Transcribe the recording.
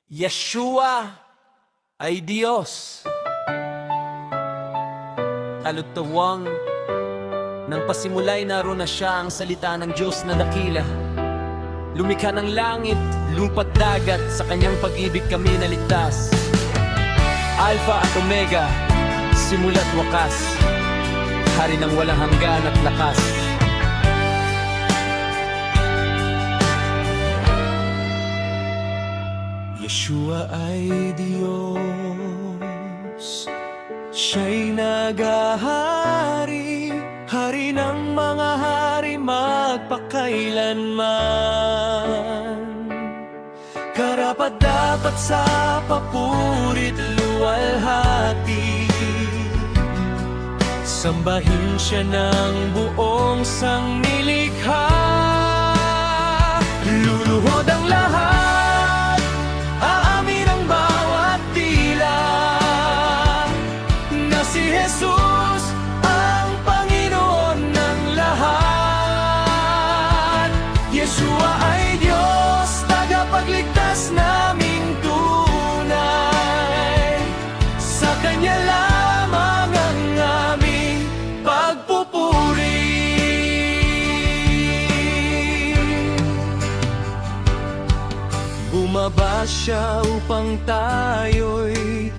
Yeshua ay Diyos. Kalutawang nang pasimulay naroon na siya ang salita ng Diyos na dakila. Lumikha ng langit, lupa't dagat, sa kanyang pag-ibig kami naligtas. Alpha at Omega, simula't wakas, hari ng walang hanggan at lakas. Yeshua ay Diyos, siya'y nagahari, hari ng mga hari magpakailanman. Karapat-dapat sa papurit luwalhati, sambahin siya ng buong sangnilikha. Luluhod ang lahat, aamin ang bawat tila, na si Jesus ang Panginoon ng lahat. Yeshua ay Diyos, tagapagligtas naming tunay, sa Kanya lamang ang aming pagpupuri. Bumaba siya upang tayo'y